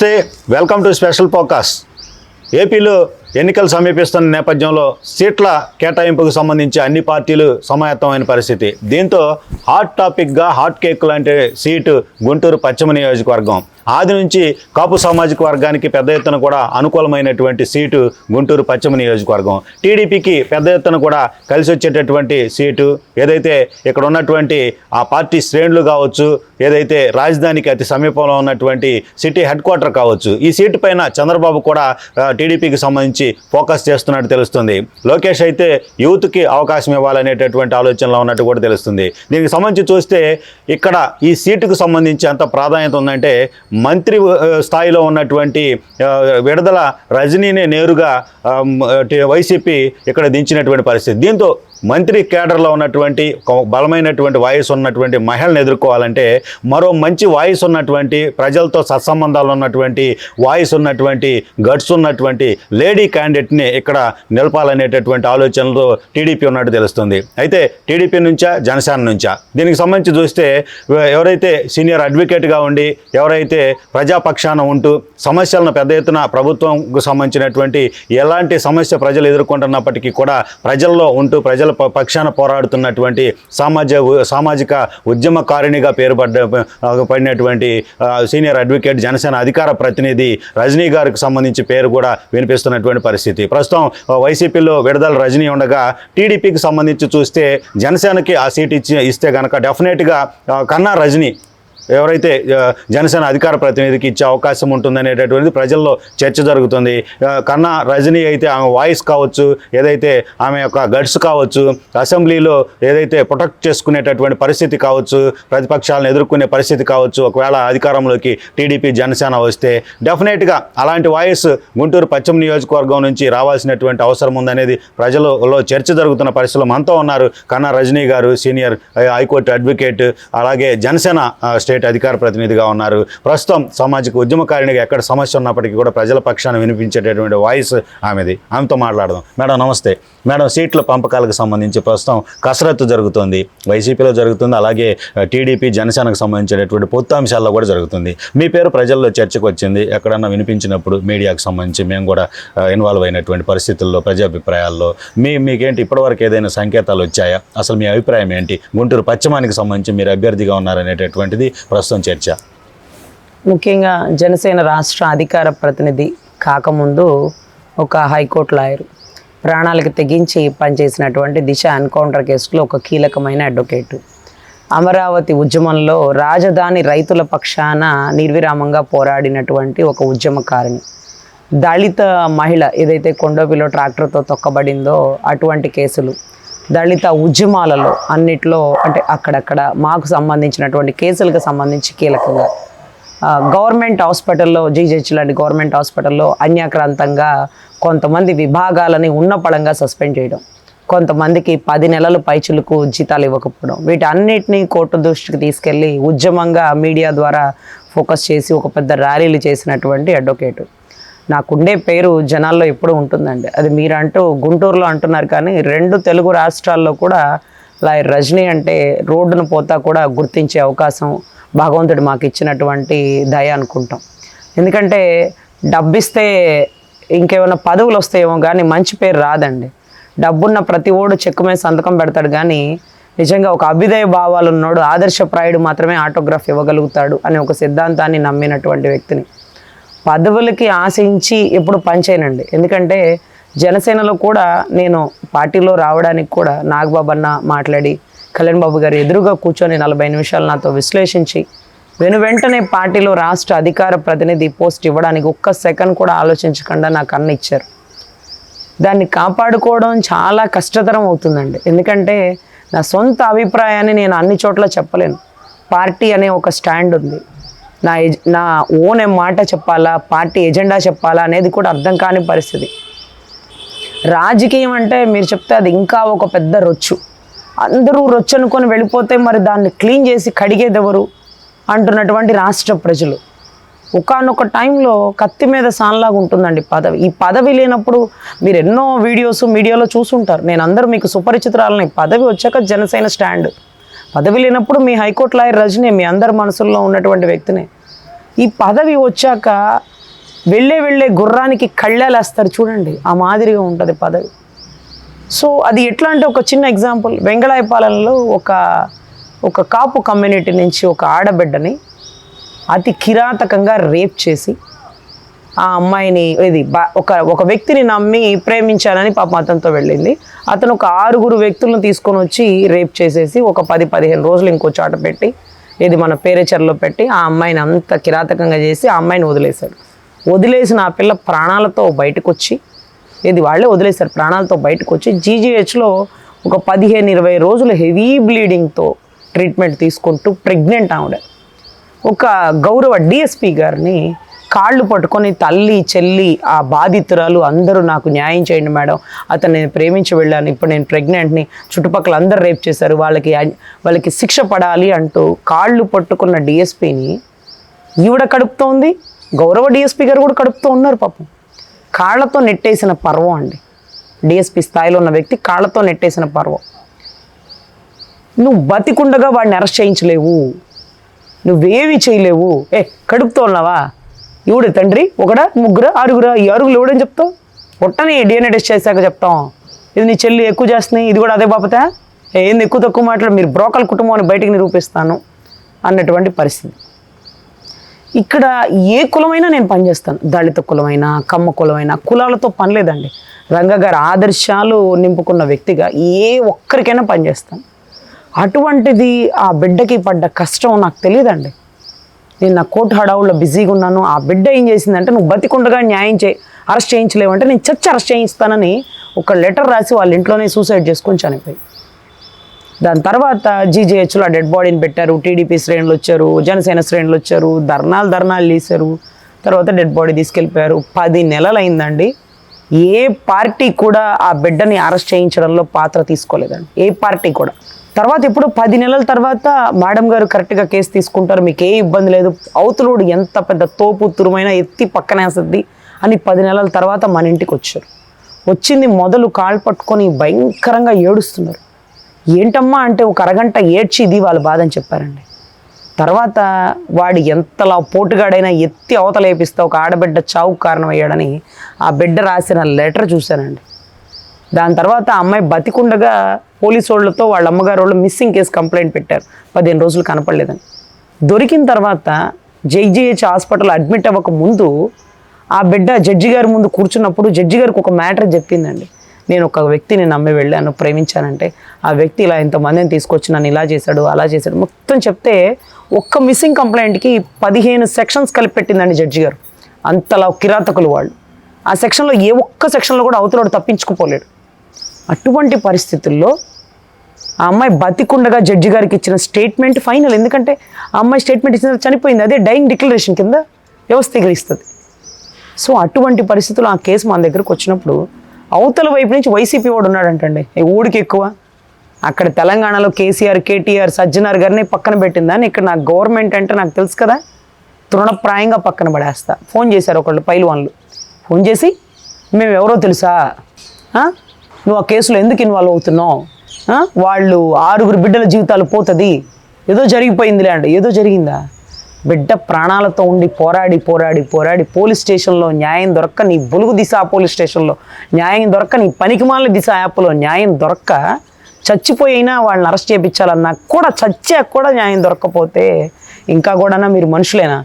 నమస్తే, welcome to special focus. ఏపీలో ఎన్నికలు సమీపిస్తున్న నేపథ్యంలో సీట్ల కేటాయింపుకు సంబంధించి అన్ని పార్టీలు సమాయత్తమైన పరిస్థితి. దీంతో హాట్ టాపిక్గా హాట్ కేక్ లాంటి సీటు గుంటూరు పశ్చిమ నియోజకవర్గం. ఆది నుంచి కాపు సామాజిక వర్గానికి పెద్ద ఎత్తున కూడా అనుకూలమైనటువంటి సీటు గుంటూరు పశ్చిమ నియోజకవర్గం. టీడీపీకి పెద్ద ఎత్తున కూడా కలిసి వచ్చేటటువంటి సీటు. ఏదైతే ఇక్కడ ఉన్నటువంటి ఆ పార్టీ శ్రేణులు కావచ్చు, ఏదైతే రాజధానికి అతి సమీపంలో ఉన్నటువంటి సిటీ హెడ్ క్వార్టర్ కావచ్చు, ఈ సీటు పైన చంద్రబాబు కూడా టీడీపీకి సంబంధించి ఫోకస్ చేస్తున్నట్టు తెలుస్తుంది. లోకేష్ అయితే యూత్కి అవకాశం ఇవ్వాలనేటటువంటి ఆలోచనలో ఉన్నట్టు కూడా తెలుస్తుంది. దీనికి సంబంధించి చూస్తే ఇక్కడ ఈ సీటుకు సంబంధించి ఎంత ప్రాధాన్యత ఉందంటే, మంత్రి స్థాయిలో ఉన్నటువంటి విడుదల రజనీని నేరుగా వైసీపీ ఇక్కడ దించినటువంటి పరిస్థితి. దీంతో మంత్రి కేడర్లో ఉన్నటువంటి బలమైనటువంటి వాయిస్ ఉన్నటువంటి మహిళను ఎదుర్కోవాలంటే మరో మంచి వాయిస్ ఉన్నటువంటి, ప్రజలతో సత్సంబంధాలు ఉన్నటువంటి, వాయిస్ ఉన్నటువంటి, గట్స్ ఉన్నటువంటి లేడీ క్యాండిడేట్ని ఇక్కడ నిలపాలనేటటువంటి ఆలోచనలో టీడీపీ ఉన్నట్టు తెలుస్తుంది. అయితే టీడీపీ నుంచా జనసేన నుంచా దీనికి సంబంధించి చూస్తే, ఎవరైతే సీనియర్ అడ్వకేట్గా ఉండి, ఎవరైతే ప్రజాపక్షాన ఉంటూ సమస్యలను పెద్ద ఎత్తున ప్రభుత్వంకు సంబంధించినటువంటి ఎలాంటి సమస్య ప్రజలు ఎదుర్కొంటున్నప్పటికీ కూడా ప్రజల్లో ఉంటూ ప్రజల పక్షాన పోరాడుతున్నటువంటి సామాజిక ఉద్యమకారిణిగా పడినటువంటి సీనియర్ అడ్వకేట్, జనసేన అధికార ప్రతినిధి రజనీ గారికి సంబంధించి పేరు కూడా వినిపిస్తున్నటువంటి పరిస్థితి. ప్రస్తుతం వైసీపీలో విడుదల రజనీ ఉండగా, టీడీపీకి సంబంధించి చూస్తే జనసేనకి ఆ సీట్ ఇస్తే కనుక డెఫినెట్గా కన్నా రజనీ ఎవరైతే జనసేన అధికార ప్రతినిధికి ఇచ్చే అవకాశం ఉంటుందనేటటువంటిది ప్రజల్లో చర్చ జరుగుతుంది. కన్నా రజనీ అయితే ఆమె వాయిస్ కావచ్చు, ఏదైతే ఆమె యొక్క గట్స్ కావచ్చు, అసెంబ్లీలో ఏదైతే ప్రొటెక్ట్ చేసుకునేటటువంటి పరిస్థితి కావచ్చు, ప్రతిపక్షాలను ఎదుర్కొనే పరిస్థితి కావచ్చు, ఒకవేళ అధికారంలోకి టీడీపీ జనసేన వస్తే డెఫినెట్గా అలాంటి వాయిస్ గుంటూరు పశ్చిమ నియోజకవర్గం నుంచి రావాల్సినటువంటి అవసరం ఉందనేది ప్రజలలో చర్చ జరుగుతున్న పరిస్థితుల్లో మనతో ఉన్నారు కన్నా రజనీ గారు, సీనియర్ హైకోర్టు అడ్వకేట్, అలాగే జనసేన స్టేట్ అధికార ప్రతినిధిగా ఉన్నారు. ప్రస్తుతం సామాజిక ఉద్యమకారిణిగా ఎక్కడ సమస్య ఉన్నప్పటికీ కూడా ప్రజల పక్షాన వినిపించేటటువంటి వాయిస్ ఆమెది. ఆమెతో మాట్లాడదాం. మేడం నమస్తే. మేడం, సీట్ల పంపకాలకు సంబంధించి ప్రస్తుతం కసరత్తు జరుగుతుంది, వైసీపీలో జరుగుతుంది, అలాగే టీడీపీ జనసేనకు సంబంధించినటువంటి పొత్తు అంశాల్లో కూడా జరుగుతుంది. మీ పేరు ప్రజల్లో చర్చకు వచ్చింది. ఎక్కడన్నా వినిపించినప్పుడు మీడియాకు సంబంధించి మేము కూడా ఇన్వాల్వ్ అయినటువంటి పరిస్థితుల్లో, ప్రజాభిప్రాయాల్లో మీకేంటి ఇప్పటివరకు ఏదైనా సంకేతాలు వచ్చాయా? అసలు మీ అభిప్రాయం ఏంటి? గుంటూరు పశ్చిమానికి సంబంధించి మీరు అభ్యర్థిగా ఉన్నారనేటటువంటిది ప్రస్తుతం చర్చ. ముఖ్యంగా జనసేన రాష్ట్ర అధికార ప్రతినిధి కాకముందు ఒక హైకోర్టు లాయర్, ప్రాణాలకు తెగించి పనిచేసినటువంటి దిశ ఎన్కౌంటర్ కేసులో ఒక కీలకమైన అడ్వకేట్, అమరావతి ఉద్యమంలో రాజధాని రైతుల పక్షాన నిర్విరామంగా పోరాడినటువంటి ఒక ఉద్యమకారిణి, దళిత మహిళ ఏదైతే కొండోపిలో ట్రాక్టర్తో తొక్కబడిందో అటువంటి కేసులు, దళిత ఉద్యమాలలో అన్నిట్లో అంటే అక్కడక్కడ మాకు సంబంధించినటువంటి కేసులకు సంబంధించి కీలకంగా గవర్నమెంట్ హాస్పిటల్లో, జీజెచ్ లాంటి గవర్నమెంట్ హాస్పిటల్లో అన్యాక్రాంతంగా కొంతమంది విభాగాలని ఉన్నపళంగా సస్పెండ్ చేయడం, కొంతమందికి 10 నెలలు పైచులకు జీతాలు ఇవ్వకపోవడం, వీటన్నిటినీ కోర్టు దృష్టికి తీసుకెళ్ళి ఉద్యమంగా మీడియా ద్వారా ఫోకస్ చేసి ఒక పెద్ద ర్యాలీలు చేసినటువంటి అడ్వకేటు. నాకుండే పేరు జనాల్లో ఎప్పుడూ ఉంటుందండి. అది మీరంటూ గుంటూరులో అంటున్నారు, కానీ 2 తెలుగు రాష్ట్రాల్లో కూడా లాయర్ రజనీ అంటే రోడ్డును పోతా కూడా గుర్తించే అవకాశం భగవంతుడు మాకు ఇచ్చినటువంటి దయ అనుకుంటాం. ఎందుకంటే డబ్బిస్తే ఇంకేమైనా పదవులు వస్తాయేమో కానీ మంచి పేరు రాదండి. డబ్బున్న ప్రతి ఓడు చెక్కు మీద సంతకం పెడతాడు, కానీ నిజంగా ఒక అభ్యుదయ భావాలు ఉన్నాడు, ఆదర్శప్రాయుడు మాత్రమే ఆటోగ్రాఫ్ ఇవ్వగలుగుతాడు అనే ఒక సిద్ధాంతాన్ని నమ్మినటువంటి వ్యక్తిని పదవులకి ఆశించి ఎప్పుడు పనిచేయనండి. ఎందుకంటే జనసేనలో కూడా నేను పార్టీలో రావడానికి కూడా నాగబాబు అన్న మాట్లాడి, కళ్యాణ్ బాబు గారు ఎదురుగా కూర్చొని 40 నిమిషాలు నాతో విశ్లేషించి వెంటనే పార్టీలో రాష్ట్ర అధికార ప్రతినిధి పోస్ట్ ఇవ్వడానికి ఒక్క సెకండ్ కూడా ఆలోచించకుండా నాకు అన్న ఇచ్చారు. దాన్ని కాపాడుకోవడం చాలా కష్టతరం అవుతుందండి. ఎందుకంటే నా సొంత అభిప్రాయాన్ని నేను అన్ని చోట్ల చెప్పలేను. పార్టీ అనే ఒక స్టాండ్ ఉంది, నా ఓన్ మాట చెప్పాలా, పార్టీ ఎజెండా చెప్పాలా అనేది కూడా అర్థం కాని పరిస్థితి. రాజకీయం అంటే మీరు చెప్తే అది ఇంకా ఒక పెద్ద రొచ్చు, అందరూ రొచ్చు అనుకొని వెళ్ళిపోతే మరి దాన్ని క్లీన్ చేసి కడిగేది ఎవరు అంటున్నటువంటి రాష్ట్ర ప్రజలు. ఒకానొక టైంలో కత్తి మీద సాన్లాగా ఉంటుందండి పదవి. ఈ పదవి లేనప్పుడు మీరు ఎన్నో వీడియోస్ మీడియాలో చూసుంటారు, నేను అందరూ మీకు సుపరిచితురాలని. పదవి వచ్చాక జనసేన స్టాండ్, పదవి లేనప్పుడు మీ హైకోర్టు లాయర్ రజనీ మీ అందరి మనసుల్లో ఉన్నటువంటి వ్యక్తినే. ఈ పదవి వచ్చాక వెళ్ళే గుర్రానికి కళ్ళేలేస్తారు చూడండి, ఆ మాదిరిగా ఉంటుంది పదవి. సో అది ఎట్లా అంటే ఒక చిన్న ఎగ్జాంపుల్, వెంగళాయపాలెంలో ఒక కాపు కమ్యూనిటీ నుంచి ఒక ఆడబిడ్డని అతి కిరాతకంగా రేప్ చేసి ఆ అమ్మాయిని ఒక వ్యక్తిని నమ్మి ప్రేమించాలని పాపం అతనితో వెళ్ళింది. అతను ఒక 6 వ్యక్తులను తీసుకొని వచ్చి రేప్ చేసేసి ఒక 10-15 రోజులు ఇంకో చోట పెట్టి మన పేరేచర్లో పెట్టి ఆ అమ్మాయిని అంత కిరాతకంగా చేసి ఆ అమ్మాయిని వదిలేశాడు. వదిలేసిన ఆ పిల్ల ప్రాణాలతో బయటకు వచ్చి వాళ్ళే వదిలేశారు, ప్రాణాలతో బయటకు వచ్చి జీజీహెచ్లో ఒక 15-20 రోజులు హెవీ బ్లీడింగ్తో ట్రీట్మెంట్ తీసుకుంటూ ప్రెగ్నెంట్ ఆవిడ ఒక గౌరవ డిఎస్పి గారిని కాళ్ళు పట్టుకొని తల్లి చెల్లి ఆ బాధితురాలు అందరూ నాకు న్యాయం చేయండి మేడం, అతను నేను ప్రేమించి వెళ్ళాను, ఇప్పుడు నేను ప్రెగ్నెంట్ని, చుట్టుపక్కల అందరు రేప్ చేశారు, వాళ్ళకి శిక్ష పడాలి అంటూ కాళ్ళు పట్టుకున్న డిఎస్పిని ఈవిడ కడుపుతోంది, గౌరవ డిఎస్పి గారు కూడా కడుపుతూ ఉన్నారు పాపం. కాళ్లతో నెట్టేసిన పర్వం అండి, డిఎస్పి స్థాయిలో ఉన్న వ్యక్తి కాళ్లతో నెట్టేసిన పర్వం. నువ్వు బతికుండగా వాడిని అరెస్ట్ చేయించలేవు, నువ్వేవి చేయలేవు. కడుపుతో ఉన్నావా, ఇవిడు తండ్రి 1, 3, 6, ఈ 6 ఎవడని చెప్తావు, పొట్టని డిఎన్ఏ టెస్ట్ చేశాక చెప్తాం, ఇది నీ చెల్లి ఎక్కువ చేస్తున్నాయి, ఇది కూడా అదే బాపతే, ఏంది ఎక్కువ తక్కువ మాట్లాడు, మీరు బ్రోకల్ కుటుంబాన్ని బయటికి నిరూపిస్తాను అన్నటువంటి పరిస్థితి. ఇక్కడ ఏ కులమైనా నేను పనిచేస్తాను, దళిత కులమైనా కమ్మ కులమైనా, కులాలతో పని లేదండి. రంగ గారి ఆదర్శాలు నింపుకున్న వ్యక్తిగా ఏ ఒక్కరికైనా పనిచేస్తాను. అటువంటిది ఆ బిడ్డకి పడ్డ కష్టం నాకు తెలియదండి. నేను నా కోర్టు హడావుల్లో బిజీగా ఉన్నాను. ఆ బిడ్డ ఏం చేసిందంటే, నువ్వు బతికుండగా అరెస్ట్ చేయించలేవంటే నేను అరెస్ట్ చేయిస్తానని ఒక లెటర్ రాసి వాళ్ళ ఇంట్లోనే సూసైడ్ చేసుకొని చనిపోయి. దాని తర్వాత జీజీహెచ్లో ఆ డెడ్ బాడీని పెట్టారు, టీడీపీ శ్రేణులు వచ్చారు, జనసేన శ్రేణులు వచ్చారు, ధర్నాలు తీశారు, తర్వాత డెడ్ బాడీ తీసుకెళ్ళిపోయారు. 10 నెలలు అయిందండి. ఏ పార్టీ కూడా ఆ బిడ్డని అరెస్ట్ చేయించడంలో పాత్ర తీసుకోలేదండి, ఏ పార్టీ కూడా. తర్వాత ఇప్పుడు 10 నెలల తర్వాత మేడం గారు కరెక్ట్గా కేసు తీసుకుంటారు, మీకు ఏ ఇబ్బంది లేదు, అవతలుడు ఎంత పెద్ద తోపు తురుమైనా ఎత్తి పక్కనేస్తుంది అని 10 నెలల తర్వాత మన ఇంటికి వచ్చారు. వచ్చింది మొదలు కాళ్ళు పట్టుకొని భయంకరంగా ఏడుస్తున్నారు. ఏంటమ్మా అంటే ఒక అరగంట ఏడ్చి ఇది వాళ్ళ బాధ అని చెప్పారండి. తర్వాత వాడు ఎంతలా పోటుగాడైనా ఎత్తి అవతలేపిస్తే ఒక ఆడబిడ్డ చావుకు కారణమయ్యాడని ఆ బిడ్డ రాసిన లెటర్ చూశానండి. దాని తర్వాత ఆ అమ్మాయి బతికుండగా పోలీసు వాళ్ళతో వాళ్ళ అమ్మగారు వాళ్ళు మిస్సింగ్ కేసు కంప్లైంట్ పెట్టారు, 15 రోజులు కనపడలేదని. దొరికిన తర్వాత జీజీహెచ్ హాస్పిటల్ అడ్మిట్ అవ్వక ముందు ఆ బిడ్డ జడ్జి గారి ముందు కూర్చున్నప్పుడు జడ్జి గారికి ఒక మ్యాటర్ చెప్పిందండి. నేను ఒక వ్యక్తిని నమ్మి వెళ్ళాను, ప్రేమించానంటే ఆ వ్యక్తి ఇలా ఇంతమందిని తీసుకొచ్చి నన్ను ఇలా చేశాడు అలా చేశాడు మొత్తం చెప్తే ఒక్క మిస్సింగ్ కంప్లైంట్కి 15 సెక్షన్స్ కలిపి పెట్టిందండి జడ్జి గారు. అంతలా కిరాతకులు వాళ్ళు. ఆ సెక్షన్లో ఏ ఒక్క సెక్షన్లో కూడా అవతలోడు తప్పించుకుపోలేడు. అటువంటి పరిస్థితుల్లో ఆ అమ్మాయి బతికుండగా జడ్జి గారికి ఇచ్చిన స్టేట్మెంట్ ఫైనల్. ఎందుకంటే ఆ అమ్మాయి స్టేట్మెంట్ ఇచ్చిన చనిపోయింది, అదే డైయింగ్ డిక్లరేషన్ కింద వ్యవస్థీకరిస్తుంది. సో అటువంటి పరిస్థితుల్లో ఆ కేసు మన దగ్గరకు వచ్చినప్పుడు అవతల వైపు నుంచి వైసీపీ వాడు ఉన్నాడంటండి, ఊడికి ఎక్కువ. అక్కడ తెలంగాణలో కేసీఆర్, కేటీఆర్, సజ్జనార్ గారిని పక్కన పెట్టిందని, ఇక్కడ నాకు గవర్నమెంట్ అంటే నాకు తెలుసు కదా, తృణప్రాయంగా పక్కన పడేస్తా. ఫోన్ చేశారు ఒకళ్ళు పైల్వాన్లు, ఫోన్ చేసి మేము ఎవరో తెలుసా, నువ్వు ఆ కేసులో ఎందుకు ఇన్వాల్వ్ అవుతున్నావు, వాళ్ళు 6 బిడ్డల జీవితాలు పోతుంది, ఏదో జరిగిపోయిందిలే అంటే. ఏదో జరిగిందా? బిడ్డ ప్రాణాలతో ఉండి పోరాడి పోలీస్ స్టేషన్లో న్యాయం దొరక్క, నీ బులుగు దిశ పోలీస్ స్టేషన్లో న్యాయం దొరక్క, నీ పనికిమాల దిశ యాప్లో న్యాయం దొరక్క, చచ్చిపోయినా వాళ్ళని అరెస్ట్ చేయించాలన్నా కూడా, చచ్చాక కూడా న్యాయం దొరక్కపోతే ఇంకా కూడా మీరు మనుషులేనా?